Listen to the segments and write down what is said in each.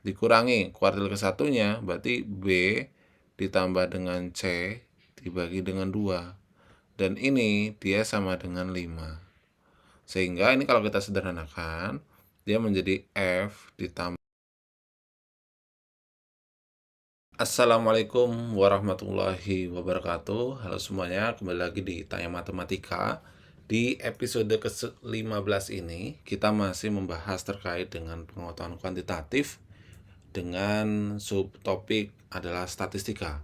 dikurangi kuartil ke-1-nya, berarti B ditambah dengan C dibagi dengan 2. Dan ini dia sama dengan 5. Sehingga ini kalau kita sederhanakan, dia menjadi F ditambah. Assalamualaikum warahmatullahi wabarakatuh. Halo semuanya, kembali lagi di Tanya Matematika. Di episode ke-15 ini, kita masih membahas terkait dengan pengetahuan kuantitatif dengan subtopik adalah statistika.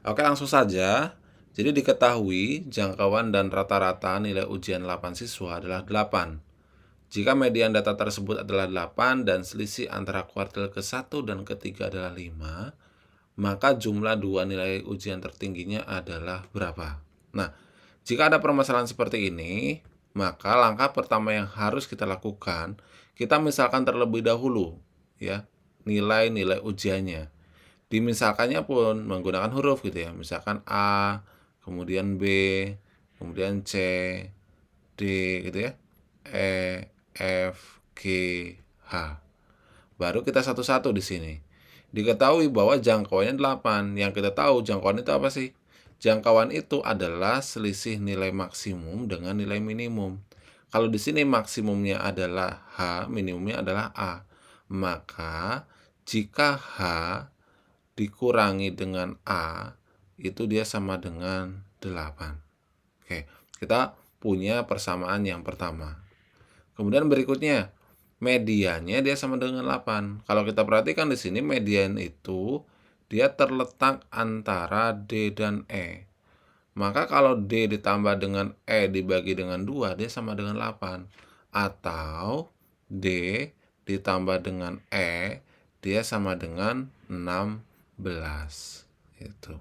Oke, langsung saja. Jadi diketahui jangkauan dan rata-rata nilai ujian 8 siswa adalah 8. Jika median data tersebut adalah 8 dan selisih antara kuartil ke-1 dan ke-3 adalah 5, maka jumlah dua nilai ujian tertingginya adalah berapa? Nah, jika ada permasalahan seperti ini, maka langkah pertama yang harus kita lakukan, kita misalkan terlebih dahulu ya nilai-nilai ujiannya. Dimisalkannya pun menggunakan huruf gitu ya. Misalkan A, kemudian B, kemudian C, D gitu ya. E, F, G, H. Baru kita satu-satu di sini. Diketahui bahwa jangkauannya 8. Yang kita tahu jangkauan itu apa sih? Jangkauan itu adalah selisih nilai maksimum dengan nilai minimum. Kalau di sini maksimumnya adalah H, minimumnya adalah A. Maka jika H dikurangi dengan A, itu dia sama dengan 8. Oke, kita punya persamaan yang pertama. Kemudian berikutnya, mediannya dia sama dengan 8. Kalau kita perhatikan di sini median itu dia terletak antara D dan E. Maka kalau D ditambah dengan E dibagi dengan 2 dia sama dengan 8. Atau D ditambah dengan E dia sama dengan 16. Itu.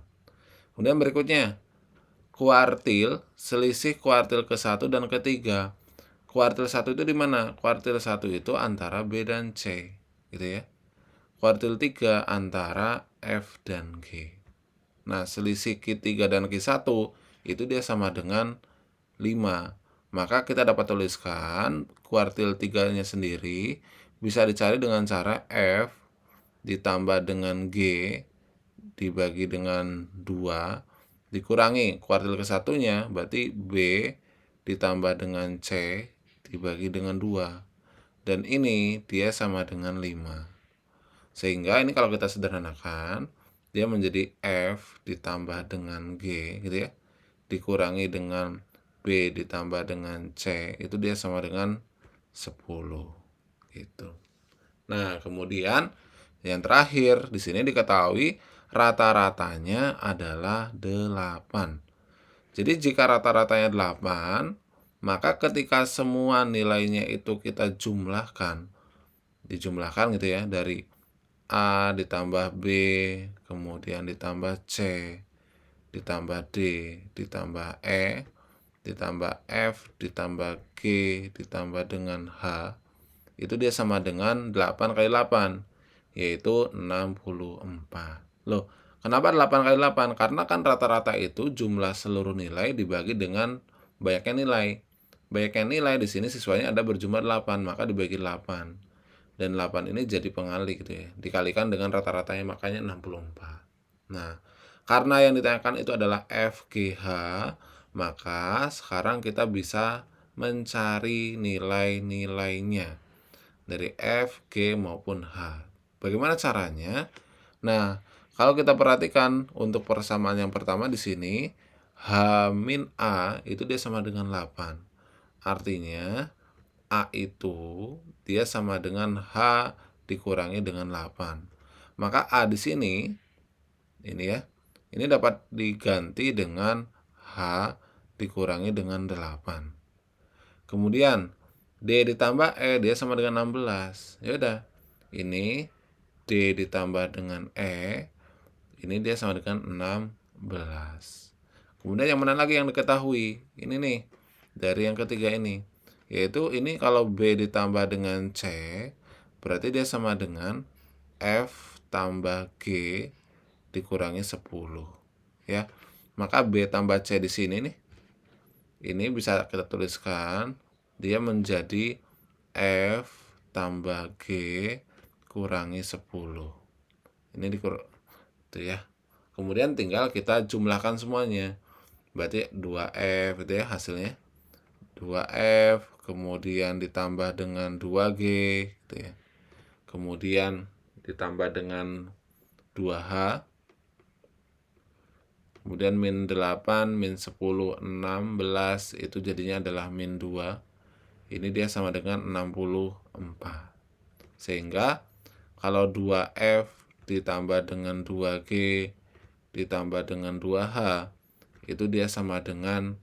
Kemudian berikutnya, kuartil, selisih kuartil ke-1 dan ke-3. Kuartil 1 itu di mana? Kuartil 1 itu antara B dan C, gitu ya. Kuartil 3 antara F dan G. Nah, selisih Q3 dan Q1 itu dia sama dengan 5. Maka kita dapat tuliskan kuartil 3-nya sendiri bisa dicari dengan cara F ditambah dengan G dibagi dengan 2 dikurangi kuartil ke-1-nya, berarti B ditambah dengan C dibagi dengan 2. Dan ini dia sama dengan 5. Sehingga ini kalau kita sederhanakan, dia menjadi F ditambah dengan G gitu ya, dikurangi dengan B ditambah dengan C, itu dia sama dengan 10 gitu. Nah, kemudian yang terakhir di sini diketahui rata-ratanya adalah 8. Jadi jika rata-ratanya 8, maka ketika semua nilainya itu kita dijumlahkan gitu ya, dari A ditambah B, kemudian ditambah C, ditambah D, ditambah E, ditambah F, ditambah G, ditambah dengan H, itu dia sama dengan 8 kali 8, yaitu 64. Loh, kenapa 8 kali 8? Karena kan rata-rata itu jumlah seluruh nilai dibagi dengan banyaknya nilai. Banyaknya nilai di sini siswanya ada berjumlah 8, maka dibagi 8. Dan 8 ini jadi pengali gitu ya. Dikalikan dengan rata-ratanya, makanya 64. Nah, karena yang ditanyakan itu adalah FGH, maka sekarang kita bisa mencari nilai-nilainya dari F, G maupun H. Bagaimana caranya? Nah, kalau kita perhatikan untuk persamaan yang pertama di sini, H min A itu dia sama dengan 8. Artinya A itu dia sama dengan H dikurangi dengan 8. Maka A di sini ini ya, ini dapat diganti dengan H dikurangi dengan 8. Kemudian D ditambah E dia sama dengan 16. Ya udah. Ini D ditambah dengan E, ini dia sama dengan 16. Kemudian yang mana lagi yang diketahui? Ini nih, dari yang ketiga ini. Yaitu ini kalau B ditambah dengan C, berarti dia sama dengan F tambah G dikurangi 10. Ya. Maka B tambah C di sini nih, ini bisa kita tuliskan dia menjadi F tambah G kurangi 10. Ini itu ya. Kemudian tinggal kita jumlahkan semuanya. Berarti 2F itu ya hasilnya. 2F kemudian ditambah dengan 2G gitu ya. Kemudian ditambah dengan 2H. Kemudian min 8, min 10, 16 itu jadinya adalah min 2. Ini dia sama dengan 64. Sehingga kalau 2F ditambah dengan 2G ditambah dengan 2H itu dia sama dengan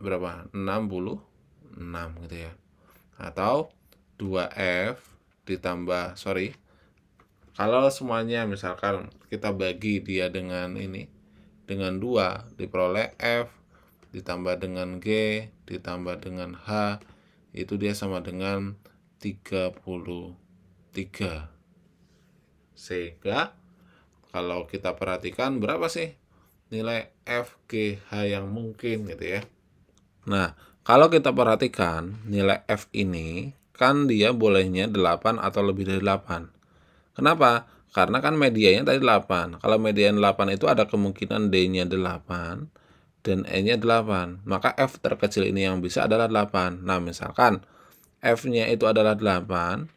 berapa? 66 gitu ya. Atau 2F ditambah kalau semuanya misalkan kita bagi dia dengan ini dengan 2 diperoleh F ditambah dengan G ditambah dengan H itu dia sama dengan 33. Sehingga kalau kita perhatikan berapa sih nilai FGH yang mungkin gitu ya. Nah, kalau kita perhatikan nilai F ini kan dia bolehnya 8 atau lebih dari 8. Kenapa? Karena kan medianya tadi 8. Kalau median 8 itu ada kemungkinan D-nya 8 dan E-nya 8. Maka F terkecil ini yang bisa adalah 8. Nah, misalkan F-nya itu adalah 8,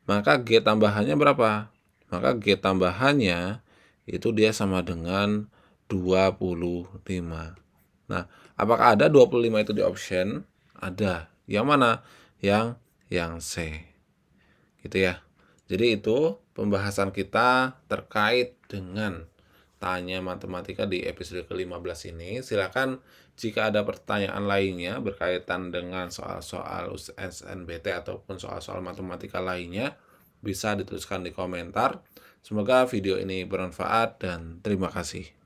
maka G tambahannya berapa? Maka G tambahannya itu dia sama dengan 25. Nah, apakah ada 25 itu di option? Ada. Yang mana? Yang C. Gitu ya. Jadi itu pembahasan kita terkait dengan Tanya Matematika di episode ke-15 ini. Silakan jika ada pertanyaan lainnya berkaitan dengan soal-soal SNBT ataupun soal-soal matematika lainnya, bisa dituliskan di komentar. Semoga video ini bermanfaat dan terima kasih.